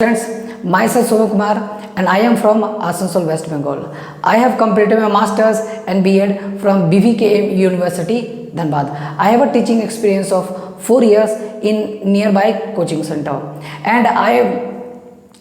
Friends, myself Somu Kumar and I am from Asansol, West Bengal. I have completed my Masters and B.Ed from BVKM University, Dhanbad. I have a teaching experience of 4 years in nearby coaching center, and I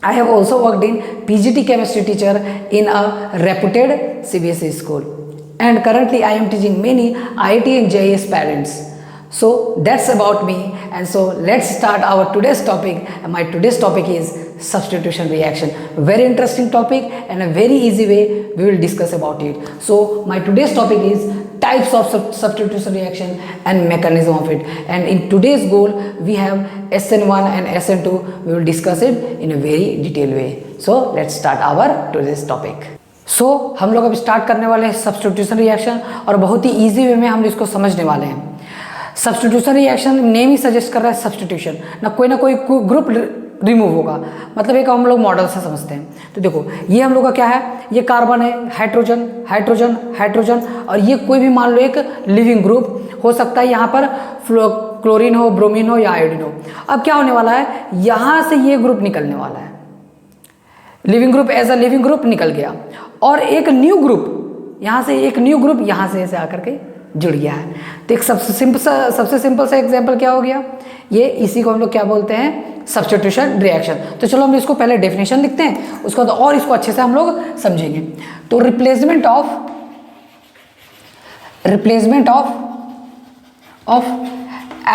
have also worked in PGT chemistry teacher in a reputed CBSE school, and currently I am teaching many IIT and JEE parents. So that's about me, and so let's start our today's topic. And my today's topic is substitution reaction. Very interesting topic and a very easy way we will discuss about it. So my today's topic is types of substitution reaction and mechanism of it. And in today's goal we have SN1 and SN2. We will discuss it in a very detailed way. So let's start our today's topic. So हम लोग अब start करने वाले हैं substitution reaction, और बहुत ही easy way में हम इसको समझने वाले हैं. सब्स्टिट्यूशन रिएक्शन नेम ही सजेस्ट कर रहा है सब्स्टिट्यूशन, ना कोई ग्रुप रिमूव होगा, मतलब एक हम लोग मॉडल से समझते हैं. तो देखो ये हम लोग का क्या है, ये कार्बन है, हाइड्रोजन हाइड्रोजन हाइड्रोजन, और ये कोई भी मान लो एक लिविंग ग्रुप हो सकता है. यहाँ पर क्लोरीन हो, ब्रोमीन हो या आयोडीन हो. अब क्या होने वाला है, यहाँ से ये ग्रुप निकलने वाला है, leaving group as a leaving group निकल गया, और एक न्यू ग्रुप यहाँ से, एक न्यू ग्रुप यहाँ से ऐसे आकर के जुड़ गया है. तो एक सबसे सिंपल सा एग्जांपल क्या हो गया, ये इसी को हम लोग क्या बोलते हैं, सब्स्टिट्यूशन रिएक्शन. तो चलो हम इसको पहले डेफिनेशन लिखते हैं, उसको तो और इसको अच्छे से हम लोग समझेंगे. तो रिप्लेसमेंट ऑफ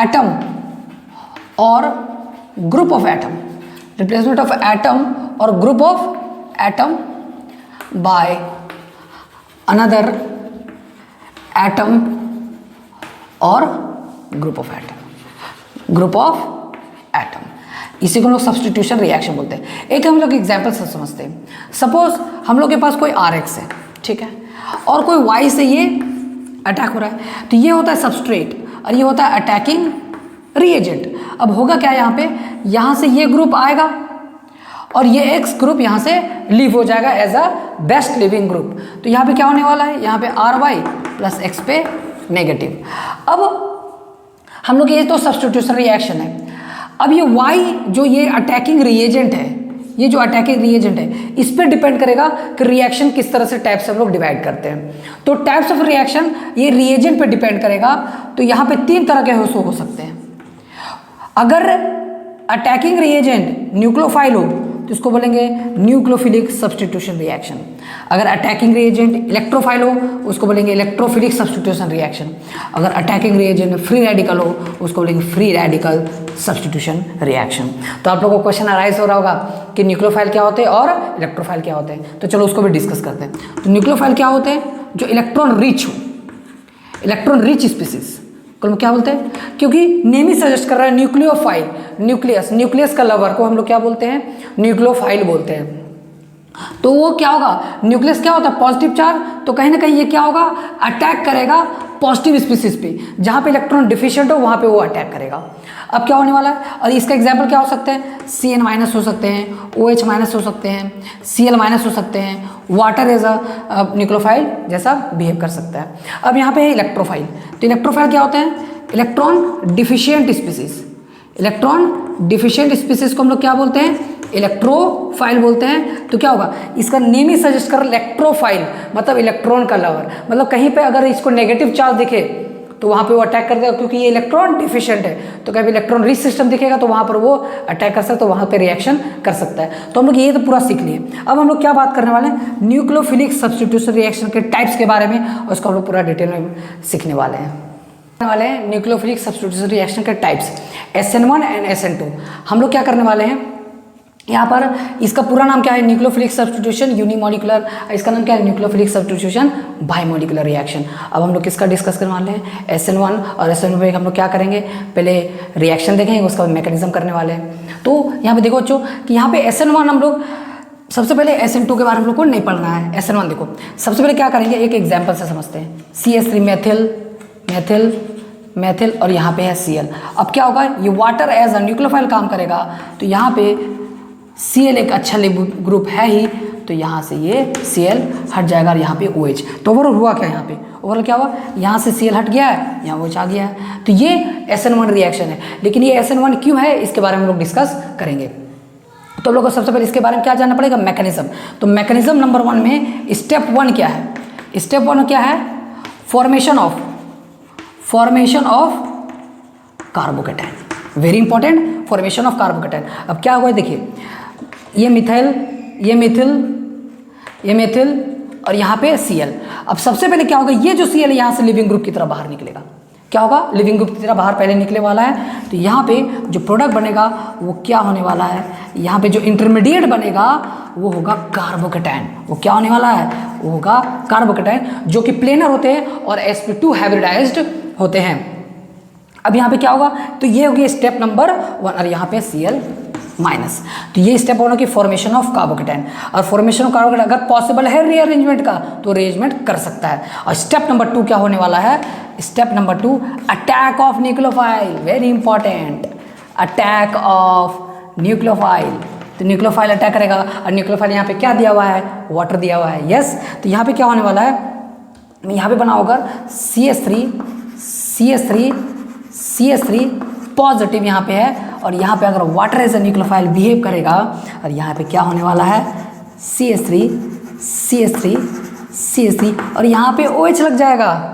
एटम और group of atom, replacement of atom और group of atom by another atom और ग्रुप ऑफ एटम, इसी को हम लोग सब्स्टिट्यूशन रिएक्शन बोलते हैं. एक हम लोग एग्जांपल से समझते हैं. सपोज हम लोग के पास कोई RX है, ठीक है, और कोई Y से ये अटैक हो रहा है. तो ये होता है सबस्ट्रेट और ये होता है अटैकिंग रिएजेंट. अब होगा क्या, यहाँ पे यहाँ से ये ग्रुप आएगा और ये X ग्रुप यहाँ से लीव हो जाएगा as a best leaving group. तो यहाँ पे क्या होने वाला है, यहाँ पे RY प्लस X पे नेगेटिव. अब हम लोग, ये तो सब्स्टिट्यूशन रिएक्शन है. अब ये Y जो ये अटैकिंग रिएजेंट है, ये जो अटैकिंग रिएजेंट है, इस पर डिपेंड करेगा कि रिएक्शन किस तरह से टाइप से हम लोग डिवाइड करते हैं. तो टाइप्स ऑफ रिएक्शन ये रिएजेंट पे डिपेंड करेगा. तो यहाँ पे 3 तरह के हो सकते हैं. अगर अटैकिंग रिएजेंट न्यूक्लियोफाइल हो तो इसको बोलेंगे न्यूक्लियोफिलिक सब्स्टिट्यूशन रिएक्शन. अगर अटैकिंग रिएजेंट इलेक्ट्रोफाइल हो उसको बोलेंगे इलेक्ट्रोफिलिक सब्स्टिट्यूशन रिएक्शन. अगर अटैकिंग रिएजेंट फ्री रेडिकल हो उसको बोलेंगे फ्री रेडिकल सब्स्टिट्यूशन रिएक्शन. तो आप लोगों को क्वेश्चन अराइज हो रहा होगा कि न्यूक्लियोफाइल क्या होते हैं और इलेक्ट्रोफाइल क्या होते हैं. तो चलो उसको भी डिस्कस करते हैं. तो न्यूक्लियोफाइल क्या होते हैं, जो इलेक्ट्रॉन रिच हो, इलेक्ट्रॉन रिच स्पीसीज को क्या बोलते हैं, क्योंकि नेम ही सजेस्ट कर रहा है न्यूक्लियोफाइल, न्यूक्लियस का लवर को हम लोग क्या बोलते हैं, न्यूक्लियोफाइल बोलते हैं. तो वो क्या होगा, न्यूक्लियस क्या होता है, पॉजिटिव चार्ज. तो कहीं ना कहीं ये क्या होगा, अटैक करेगा पॉजिटिव स्पीसीज पे. जहाँ पे इलेक्ट्रॉन डिफिशिएंट हो वहाँ पे वो अटैक करेगा. अब क्या होने वाला है, और इसका एग्जाम्पल क्या हो सकते हैं, Cn- हो सकते हैं, OH- हो सकते हैं, Cl- हो सकते हैं. वाटर एज अ न्यूक्लियोफाइल जैसा बिहेव कर सकता है. अब यहाँ पे है इलेक्ट्रोफाइल. तो इलेक्ट्रोफाइल क्या होते हैं, electron deficient species. Electron deficient species को हम लोग क्या बोलते हैं, इलेक्ट्रोफाइल बोलते हैं. तो क्या होगा, इसका नेम ही सजेस्ट कर इलेक्ट्रोफाइल, मतलब इलेक्ट्रॉन का लवर. मतलब कहीं पे अगर इसको नेगेटिव चार्ज दिखे तो वहाँ पे वो अटैक कर देगा, क्योंकि ये इलेक्ट्रॉन डिफिशिएंट है. तो कभी इलेक्ट्रॉन रिच सिस्टम दिखेगा तो वहाँ पर वो अटैक कर सकता है, तो वहाँ पे रिएक्शन कर सकता है. तो हम लोग ये तो पूरा सीख लिए. अब हम लोग क्या बात करने वाले हैं, न्यूक्लियोफिलिक सब्स्टिट्यूशन रिएक्शन के टाइप्स के बारे में, और उसको हम लोग पूरा डिटेल में सीखने वाले हैं. न्यूक्लियोफिलिक सब्स्टिट्यूशन रिएक्शन के टाइप्स SN1 एंड SN2. हम लोग क्या करने वाले हैं, यहाँ पर इसका पूरा नाम क्या है, न्यूक्लियोफिलिक सब्स्टिट्यूशन यूनिमोलिकुलर. इसका नाम क्या है, न्यूक्लियोफिलिक सब्स्टिट्यूशन बाइमोलिकुलर रिएक्शन. अब हम लोग किसका डिस्कस करने वाले हैं, SN1 और SN2 पे हम लोग क्या करेंगे, पहले रिएक्शन देखेंगे, उसका मैकेनिज्म करने वाले हैं. तो यहाँ पे देखो बच्चों कि यहाँ पे SN1 हम लोग, सबसे पहले SN2 के बारे में हम लोग को नहीं पढ़ना है. SN1 देखो, सबसे पहले क्या करेंगे, एक एग्जाम्पल से समझते हैं. CH3 मैथिल और यहाँ पे है Cl. अब क्या होगा, ये वाटर एज अ न्यूक्लियोफाइल काम करेगा. तो यहाँ पे Cl एक अच्छा ग्रुप है ही, तो यहाँ से ये Cl हट जाएगा और यहाँ पे OH. तो ओवरऑल हुआ क्या, यहाँ पे ओवरऑल क्या हुआ, यहाँ से Cl हट गया है, यहाँ OH आ गया है. तो ये SN1 रिएक्शन है. लेकिन ये SN1 क्यों है, इसके बारे में हम लोग डिस्कस करेंगे. तो हम लोग को सबसे पहले इसके बारे में क्या जानना पड़ेगा, मैकेनिज्म। तो मैकेनिज्म नंबर 1 में स्टेप 1 क्या है, स्टेप 1 क्या है, formation of carbocation, very important, formation of carbocation. अब क्या हुआ देखिए, ये मिथाइल, ये मेथिल और यहाँ पे Cl। अब सबसे पहले क्या होगा, ये जो Cl है यहाँ से लिविंग ग्रुप की तरह बाहर निकलेगा, क्या होगा, लिविंग ग्रुप की तरह बाहर पहले निकले वाला है। तो यहाँ पे जो प्रोडक्ट बनेगा वो क्या होने वाला है, यहाँ पे जो इंटरमीडिएट बनेगा वो होगा कार्बोकेटाइन। वो क्या होने वाला है, वो होगा कार्बोकेटाइन, जो कि प्लेनर होते हैं और sp2 हाइब्रिडाइज्ड होते हैं। अब यहाँ पे क्या होगा, तो ये होगी स्टेप नंबर 1 और यहाँ पे Cl माइनस। तो ये स्टेप 1 की फॉर्मेशन ऑफ कार्बोकेटाइन। और फॉर्मेशन ऑफ कार्बोकेटाइन अगर पॉसिबल है रीअरेंजमेंट का तो अरेंजमेंट कर सकता है। और स्टेप नंबर 2 क्या होने वाला है, step number 2 attack of nucleophile, very important, attack of nucleophile. तो न्यूक्लियोफाइल अटैक करेगा और न्यूक्लियोफाइल यहाँ पे क्या दिया हुआ है, वाटर दिया हुआ है, यस। तो यहाँ पे क्या होने वाला है, यहाँ पे बना होगा CH3 पॉजिटिव यहाँ पे है, और यहाँ पे अगर water as a nucleophile behave करेगा और यहाँ पे क्या होने वाला है, CH3 और यहाँ पे OH लग जाएगा,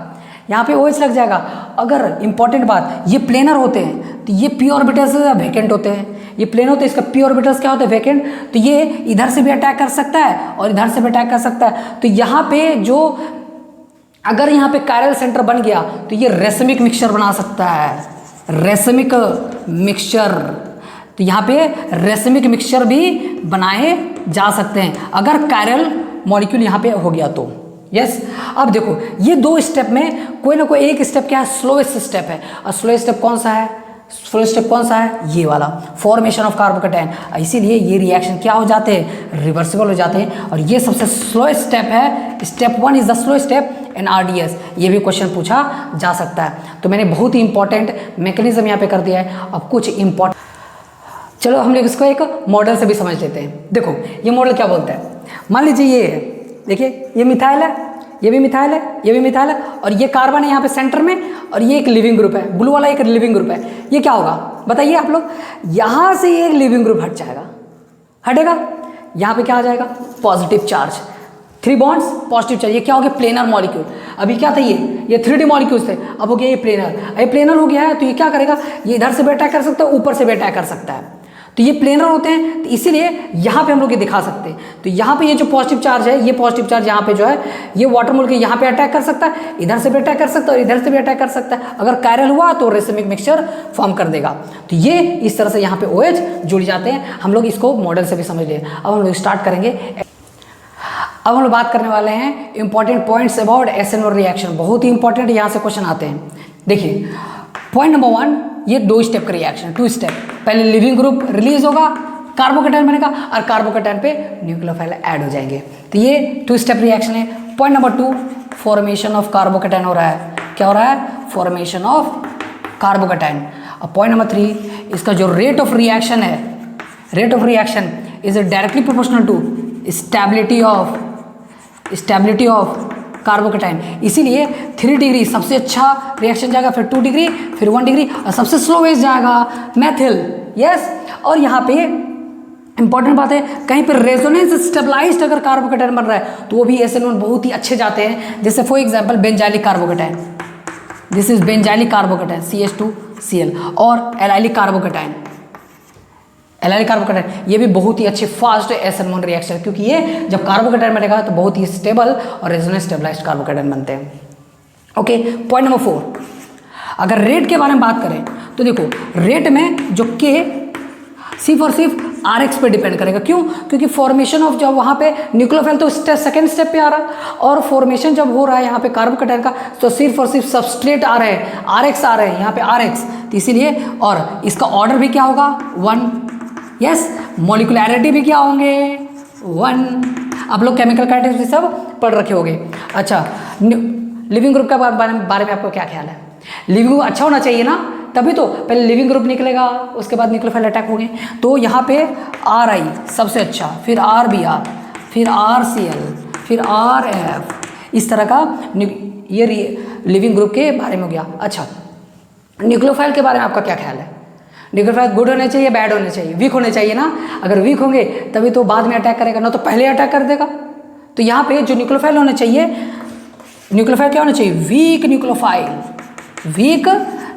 यहाँ पे OH लग जाएगा। अगर इंपॉर्टेंट बात, ये प्लेनर होते हैं तो ये पी ऑर्बिटल्स वैकेंट होते हैं, ये प्लेन होते हैं, इसका पी ऑर्बिटल्स क्या होते हैं, वैकेंट। तो ये इधर से भी अटैक कर सकता है और इधर से भी अटैक कर सकता है। तो यहाँ पे जो अगर यहाँ पे कायरल सेंटर बन गया तो ये रेसमिक मिक्सचर बना सकता है, रेसमिक मिक्सचर। तो यहाँ पे रेसमिक मिक्सचर भी बनाए जा सकते हैं अगर कायरल मॉलिक्यूल यहाँ पे हो गया तो, यस। अब देखो ये 2 स्टेप में कोई ना कोई एक स्टेप क्या है, स्लोएस्ट स्टेप है। और स्लोएस्ट स्टेप कौन सा है, स्लोएस्ट स्टेप कौन सा है, ये वाला, फॉर्मेशन ऑफ कार्बोकेटाइन। इसीलिए ये रिएक्शन क्या हो जाते हैं, रिवर्सिबल हो जाते हैं। और ये सबसे स्लोएस्ट स्टेप है, step 1 is the slowest step in RDS। ये भी क्वेश्चन पूछा जा सकता है। तो मैंने बहुत ही इंपॉर्टेंट मैकेनिज्म यहाँ पे कर दिया है। अब कुछ इंपॉर्टेंट, चलो हम लोग इसको एक मॉडल से भी समझ लेते हैं। देखो ये मॉडल क्या बोलता है, मान लीजिए ये है, देखिए ये मिथाइल है, ये भी मिथाइल है, ये भी मिथाइल है, और ये कार्बन है यहाँ पे सेंटर में, और ये एक लिविंग ग्रुप है, ब्लू वाला एक लिविंग ग्रुप है। ये क्या होगा बताइए आप लोग, यहाँ से ये लिविंग ग्रुप हट जाएगा, हटेगा, यहाँ पे क्या आ जाएगा, positive charge, 3 bonds positive charge. ये क्या हो गया, प्लेनर मॉलिक्यूल। अभी क्या था, ये 3D मॉलिक्यूल्स थे, अब हो गया ये प्लेनर। ये प्लेनर हो गया है तो ये क्या करेगा, ये इधर से भी अटैक कर सकता है, ऊपर से भी अटैक कर सकता है। तो ये प्लेनर होते हैं, तो इसीलिए यहाँ पे हम लोग ये दिखा सकते हैं। तो यहाँ पे ये जो पॉजिटिव चार्ज है, ये पॉजिटिव चार्ज यहाँ पे जो है, ये वाटर मॉलिक्यूल यहाँ पे अटैक कर सकता है, इधर से भी अटैक कर सकता है और इधर से भी अटैक कर सकता है। अगर कायरल हुआ तो रेसमिक मिक्सचर फॉर्म कर देगा। तो ये इस तरह से यहाँ पे OH जुड़ जाते हैं। हम लोग इसको मॉडल से भी समझ लिए। अब हम लोग स्टार्ट करेंगे। अब हम लोग बात करने वाले हैं important points about SN1 reaction. बहुत ही इंपॉर्टेंट यहाँ से क्वेश्चन आते हैं। देखिए पॉइंट नंबर 1, ये 2 स्टेप का रिएक्शन, 2 स्टेप। पहले लिविंग ग्रुप रिलीज होगा, कार्बोकेटाइन बनेगा और कार्बोकेटाइन पे न्यूक्लियोफाइल ऐड हो जाएंगे। तो ये 2 स्टेप रिएक्शन है। Point number 2, formation of carbocation हो रहा है। क्या हो रहा है, फॉर्मेशन ऑफ कार्बोकेटाइन। अब पॉइंट नंबर 3, इसका जो रेट ऑफ रिएक्शन है, rate of reaction is directly proportional to stability of carbocation. इसीलिए 3 डिग्री सबसे अच्छा रिएक्शन जाएगा, फिर 2 डिग्री, फिर 1 डिग्री, और सबसे स्लोवेस्ट जाएगा मेथिल, यस। और यहाँ पे इंपॉर्टेंट बात है, कहीं पर रेजोनेंस स्टेबलाइज्ड अगर कार्बोकेटाइन बन रहा है तो वो भी SN1 बहुत ही अच्छे जाते हैं। जैसे for example benzylic carbocation, this is benzylic carbocation CH2Cl, और एलाइलिक कार्बोकेटाइन, एलाइलिक कार्बोकेटाइन, ये भी बहुत ही अच्छे फास्ट SN1 रिएक्शन, क्योंकि ये जब कार्बोकेटाइन बनेगा तो बहुत ही स्टेबल और रेजोनेंस स्टेबलाइज्ड कार्बोकेटाइन बनते हैं। ओके, पॉइंट नंबर 4, अगर रेट के बारे में बात करें तो देखो रेट में जो K सिर्फ और सिर्फ RX पे डिपेंड करेगा। क्यों, क्योंकि फॉर्मेशन ऑफ जब वहाँ पे न्यूक्लियोफाइल तो सेकेंड स्टेप पे आ रहा, और फॉर्मेशन जब हो रहा है यहाँ पे कार्बोकेटाइन का तो सिर्फ और सिर्फ सबस्ट्रेट आ रहे हैं, RX आ रहे हैं यहाँ पे RX। तो इसीलिए, और इसका ऑर्डर भी क्या होगा, 1, यस। मॉलिक्यूलैरिटी भी क्या होंगे, 1। आप लोग केमिकल कैरेक्टरिस्टिक्स सब पढ़ रखे होंगे। अच्छा, लिविंग ग्रुप के बारे में आपको क्या ख्याल है, लिविंग ग्रुप अच्छा होना चाहिए ना, तभी तो पहले लिविंग ग्रुप निकलेगा, उसके बाद न्यूक्लियोफाइल अटैक होंगे। तो यहाँ पे RI सबसे अच्छा, फिर RBr, फिर RCl, फिर RF, इस तरह का ये लिविंग ग्रुप के बारे में हो गया। अच्छा, न्यूक्लियोफाइल के बारे में आपका क्या ख्याल है, न्यूक्लियोफाइल गुड होने चाहिए, बैड होने चाहिए, वीक होने चाहिए ना। अगर वीक होंगे तभी तो बाद में अटैक करेगा, ना तो पहले अटैक कर देगा। तो यहाँ पे जो न्यूक्लियोफाइल होने चाहिए, न्यूक्लियोफाइल क्या होना चाहिए, वीक न्यूक्लियोफाइल, वीक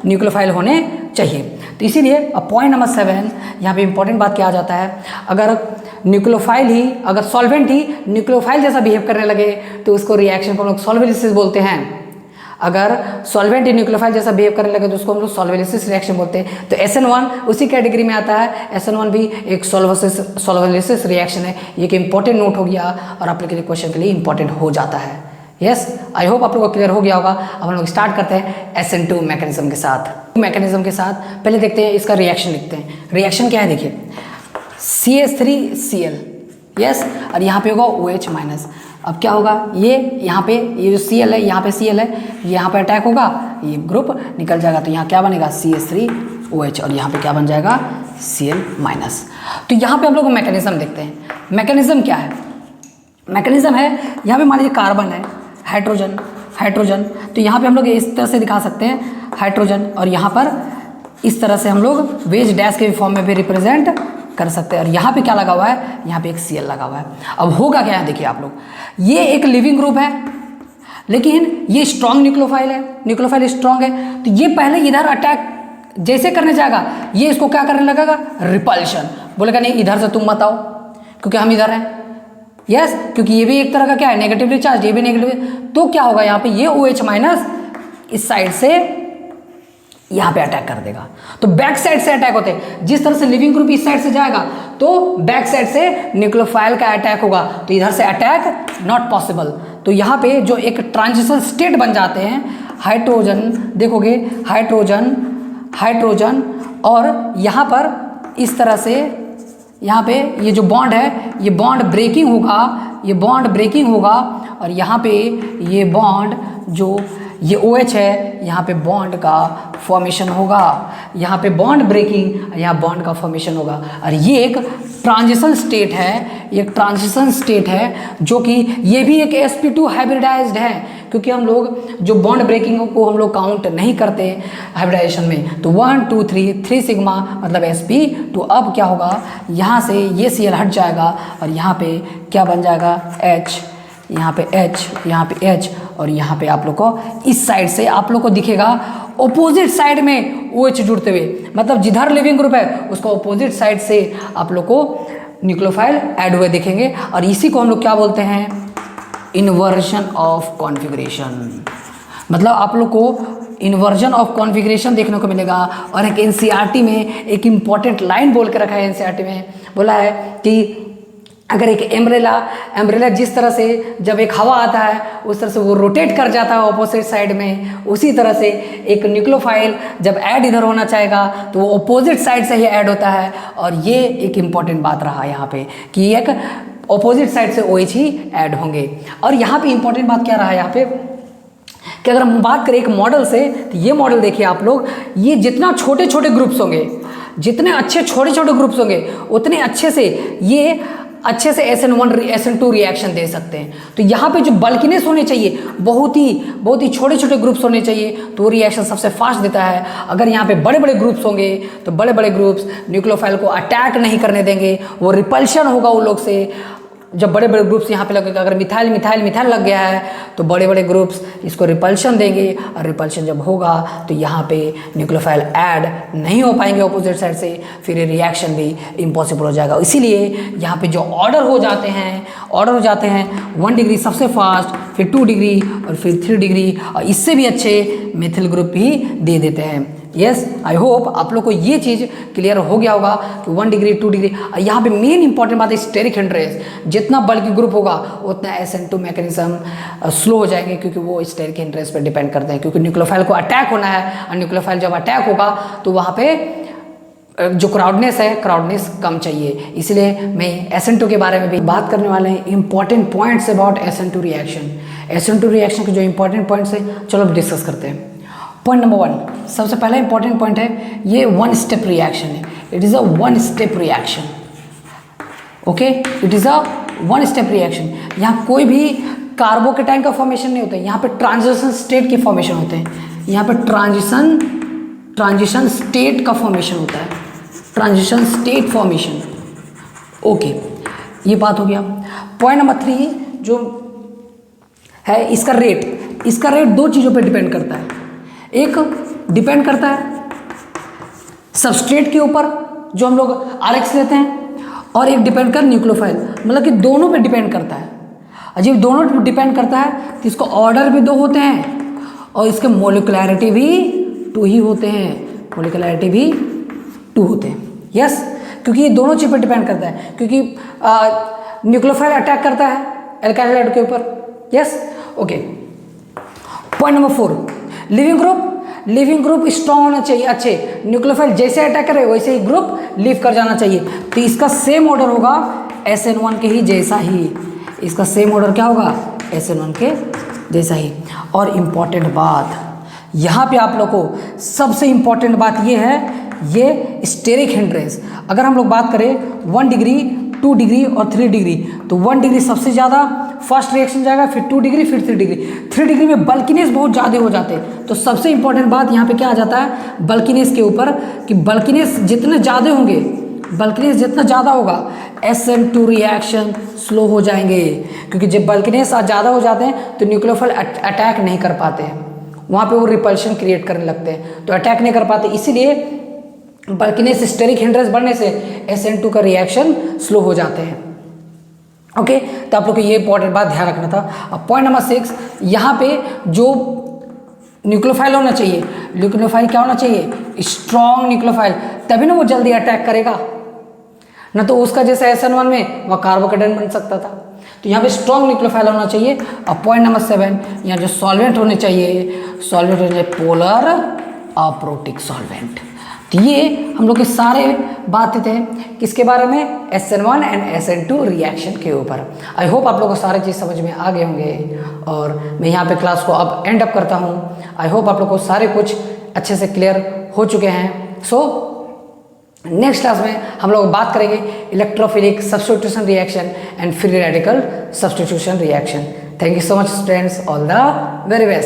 न्यूक्लियोफाइल होने चाहिए। तो इसीलिए अब पॉइंट नंबर 7 यहाँ पे इंपॉर्टेंट बात क्या आ जाता है, अगर न्यूक्लियोफाइल ही, अगर सॉल्वेंट ही न्यूक्लियोफाइल जैसा बिहेव करने लगे तो उसको रिएक्शन को हम लोग सॉल्वेलिसिस बोलते हैं। अगर सॉल्वेंट ही न्यूक्लियोफाइल जैसा बिहेव करने लगे तो उसको हम लोग सॉल्वेलिसिस रिएक्शन बोलते हैं। तो SN1 उसी कैटेगरी में आता है। SN1 भी एक सॉल्वेलिसिस रिएक्शन है। ये कि इंपॉर्टेंट नोट हो गया और आप लोग के लिए क्वेश्चन के लिए इंपॉर्टेंट हो जाता है। यस, आई होप आप लोगों को क्लियर हो गया होगा। अब हम लोग स्टार्ट करते हैं SN2 मैकेनिज्म के साथ। मैकेनिज्म के साथ पहले देखते हैं इसका रिएक्शन लिखते हैं। रिएक्शन क्या है देखिए, CH3Cl, यस, और यहाँ पे होगा OH माइनस। अब क्या होगा, ये यहाँ पे ये जो Cl है, यहाँ पे Cl है, यहाँ पे अटैक होगा, ये ग्रुप निकल जाएगा, तो यहाँ क्या बनेगा CH3OH, और यहाँ पे क्या बन जाएगा Cl माइनस। तो यहाँ पे हम लोग मैकेनिज्म देखते हैं। मैकेनिज्म क्या है, मैकेनिज्म है यहाँ पे मान लीजिए कार्बन है, हाइड्रोजन, हाइड्रोजन, तो यहाँ पे हम लोग इस तरह से दिखा सकते हैं हाइड्रोजन, और यहाँ पर इस तरह से हम लोग वेज डैश के फॉर्म में भी रिप्रेजेंट कर सकते हैं। और यहाँ पे क्या लगा हुआ है, यहाँ पे एक Cl लगा हुआ है। अब होगा क्या है देखिए आप लोग, ये एक लिविंग ग्रुप है लेकिन ये स्ट्रॉन्ग न्यूक्लियोफाइल है, न्यूक्लियोफाइल स्ट्रॉन्ग है, तो ये पहले इधर अटैक जैसे करने जाएगा, ये इसको क्या करने लगेगा, रिपल्शन, बोलेगा नहीं इधर से तुम मत आओ क्योंकि हम इधर हैं। यस, क्योंकि ये भी एक तरह का क्या है, नेगेटिवली चार्ज, ये भी नेगेटिव, तो क्या होगा यहाँ पे ये OH माइनस इस साइड से यहाँ पे अटैक कर देगा। तो बैक साइड से अटैक होते हैं, जिस तरह से लिविंग ग्रुप इस साइड से जाएगा तो बैक साइड से न्यूक्लियोफाइल का अटैक होगा, तो इधर से अटैक नॉट पॉसिबल। तो यहाँ पे जो एक ट्रांजिशन स्टेट बन जाते हैं, हाइड्रोजन देखोगे, हाइड्रोजन, हाइड्रोजन, और यहाँ पर इस तरह से यहाँ पे ये जो बॉन्ड है, ये बॉन्ड ब्रेकिंग होगा, ये बॉन्ड ब्रेकिंग होगा, और यहाँ पे ये बॉन्ड जो ये OH है, यहाँ पे बॉन्ड का फॉर्मेशन होगा, यहाँ पे बॉन्ड ब्रेकिंग, यहाँ बॉन्ड का फॉर्मेशन होगा। और ये एक ट्रांजिशन स्टेट है, ये ट्रांजिशन स्टेट है जो कि ये भी एक sp2 हाइब्रिडाइज्ड है, क्योंकि हम लोग जो बॉन्ड ब्रेकिंग को हम लोग काउंट नहीं करते हाइब्रिडाइजेशन में। तो 1 2 3 सिग्मा मतलब sp2। अब क्या होगा, यहाँ से ये Cl हट जाएगा और यहाँ पे क्या बन जाएगा H, यहाँ पे H, यहाँ पे H, और यहाँ पे आप लोग को इस साइड से आप लोग को दिखेगा ऑपोजिट साइड में OH जुड़ते हुए, मतलब जिधर लिविंग ग्रुप है उसका ऑपोजिट साइड से आप लोग को न्यूक्लियोफाइल ऐड हुए दिखेंगे। और इसी को हम लोग क्या बोलते हैं, इन्वर्जन ऑफ कॉन्फ़िगरेशन। मतलब आप लोग को इन्वर्जन ऑफ कॉन्फ़िगरेशन देखने को मिलेगा। और एक NCERT में एक इम्पॉर्टेंट लाइन बोल के रखा है, NCERT में बोला है कि अगर एक एम्ब्रेला जिस तरह से जब एक हवा आता है उस तरह से वो रोटेट कर जाता है ऑपोजिट साइड में, उसी तरह से एक न्यूक्लियोफाइल जब ऐड इधर होना चाहेगा तो वो ऑपोजिट साइड से ही ऐड होता है। और ये एक इम्पॉर्टेंट बात रहा यहाँ पे कि एक ऑपोजिट साइड से OH ही ऐड होंगे। और यहाँ पे इम्पॉर्टेंट बात क्या रहा है यहाँ पे कि अगर हम बात करें एक मॉडल से, तो ये मॉडल देखिए आप लोग, ये जितना छोटे छोटे ग्रुप्स होंगे, जितने अच्छे छोटे छोटे ग्रुप्स होंगे उतने अच्छे से ये अच्छे से SN1 SN2 रिएक्शन दे सकते हैं। तो यहाँ पे जो बल्किनेस होने चाहिए, बहुत ही छोटे छोटे ग्रुप्स होने चाहिए, तो वो रिएक्शन सबसे फास्ट देता है। अगर यहाँ पे बड़े बड़े ग्रुप्स होंगे तो बड़े बड़े ग्रुप्स न्यूक्लियोफाइल को अटैक नहीं करने देंगे, वो रिपल्शन होगा उन लोग से। जब बड़े बड़े ग्रुप्स यहाँ पे लगेगा, अगर मिथाइल मिथाइल मिथाइल लग गया है तो बड़े बड़े ग्रुप्स इसको रिपल्शन देंगे, और रिपल्शन जब होगा तो यहाँ पे न्यूक्लियोफाइल ऐड नहीं हो पाएंगे ऑपोजिट साइड से, फिर ये रिएक्शन भी इम्पॉसिबल हो जाएगा। इसीलिए यहाँ पे जो ऑर्डर हो जाते हैं 1 डिग्री सबसे फास्ट, फिर 2 डिग्री और फिर 3 डिग्री, और इससे भी अच्छे मिथिल ग्रुप भी दे देते हैं। यस, आई होप आप लोग को ये चीज़ क्लियर हो गया होगा कि 1 डिग्री 2 डिग्री। यहाँ पे मेन इंपॉर्टेंट बात है स्टेरिक हिंड्रेंस, जितना बल्कि ग्रुप होगा उतना SN2 मैकेनिज्म स्लो हो जाएंगे, क्योंकि वो स्टेरिक हिंड्रेंस पर डिपेंड करते हैं। क्योंकि न्यूक्लियोफाइल को अटैक होना है, और न्यूक्लियोफाइल जब अटैक होगा तो वहाँ पे जो क्राउडनेस है, क्राउडनेस कम चाहिए। इसलिए मैं SN2 के बारे में भी बात करने वाले हैं, important points about SN2 reaction. SN2 reaction के जो इंपॉर्टेंट पॉइंट्स है, चलो अब डिस्कस करते हैं। पॉइंट नंबर 1, सबसे पहला इंपॉर्टेंट पॉइंट है, ये 1 स्टेप रिएक्शन है। It is a 1 step reaction. Okay, it is a 1 step reaction. यहाँ कोई भी कार्बोकेटाइन का फॉर्मेशन नहीं होता है, यहाँ पे ट्रांजिशन स्टेट की फॉर्मेशन होते हैं। यहाँ पे ट्रांजिशन स्टेट का फॉर्मेशन होता है। Transition state formation. ओके, ये बात हो गया। पॉइंट नंबर 3 जो है इसका रेट दो चीज़ों पे डिपेंड करता है। एक डिपेंड करता है सबस्ट्रेट के ऊपर जो हम लोग RX लेते हैं, और एक डिपेंड कर न्यूक्लियोफाइल, मतलब कि दोनों पे डिपेंड करता है। अजीब, दोनों डिपेंड करता है तो इसको ऑर्डर भी 2 होते हैं और इसके मोलिकुलैरिटी भी 2 ही होते हैं, मोलिकुलैरिटी भी 2 होते हैं। यस, क्योंकि ये दोनों चीज़ पे डिपेंड करता है, क्योंकि न्यूक्लियोफाइल अटैक करता है एल्काइल हाइड्राइड के ऊपर। Yes, okay. Point number 4, leaving group strong होना चाहिए, अच्छे। न्यूक्लियोफाइल जैसे अटैक करे वैसे ही ग्रुप लीव कर जाना चाहिए। तो इसका सेम ऑर्डर होगा SN1 के ही जैसा ही, इसका सेम ऑर्डर क्या होगा, SN1 के जैसा ही। और इम्पॉर्टेंट बात यहाँ पे आप लोग को सबसे इम्पॉर्टेंट बात ये है, ये स्टेरिक हिंड्रेंस। अगर हम लोग बात करें 1 डिग्री, 2 डिग्री और 3 डिग्री, तो 1 डिग्री सबसे ज़्यादा फर्स्ट रिएक्शन जाएगा, फिर 2 डिग्री, फिर 3 डिग्री। 3 डिग्री में बल्किनेस बहुत ज़्यादा हो जाते हैं। तो सबसे इंपॉर्टेंट बात यहाँ पे क्या आ जाता है बल्किनेस के ऊपर, कि बल्किनेस जितने ज़्यादा होंगे, बल्किनेस जितना ज़्यादा होगा SN2 रिएक्शन स्लो हो जाएंगे, क्योंकि जब बल्किनेस ज़्यादा हो जाते हैं तो न्यूक्लियोफाइल अटैक नहीं कर पाते हैं, वहाँ पे वो रिपल्शन क्रिएट करने लगते हैं, तो अटैक नहीं कर पाते। इसीलिए बल्किनेस स्टेरिक हिंड्रेंस बढ़ने से SN2 का रिएक्शन स्लो हो जाते हैं। ओके, तो आप लोग को ये इंपॉर्टेंट बात ध्यान रखना था। अब पॉइंट नंबर 6, यहाँ पे जो न्यूक्लियोफाइल होना चाहिए, न्यूक्लियोफाइल क्या होना चाहिए, स्ट्रॉन्ग न्यूक्लियोफाइल, तभी ना वो जल्दी अटैक करेगा, ना तो उसका जैसे SN1 में वह कार्बोकेटाइन बन सकता था। तो यहाँ पे स्ट्रॉन्ग न्यूक्लियोफाइल होना चाहिए। और पॉइंट नंबर 7, यहाँ जो सॉल्वेंट होने चाहिए, सॉल्वेंट होने चाहिए पोलर अप्रोटिक सॉल्वेंट। तो ये हम लोग के सारे बातें थे किसके बारे में, SN1 एंड SN2 रिएक्शन के ऊपर। आई होप आप लोगों को सारे चीज़ समझ में आ गए होंगे, और मैं यहाँ पे क्लास को अब एंड अप करता हूँ। आई होप आप लोग को सारे कुछ अच्छे से क्लियर हो चुके हैं। सो नेक्स्ट क्लास में हम लोग बात करेंगे electrophilic substitution reaction and free radical substitution reaction. Thank you so much students, all the very best.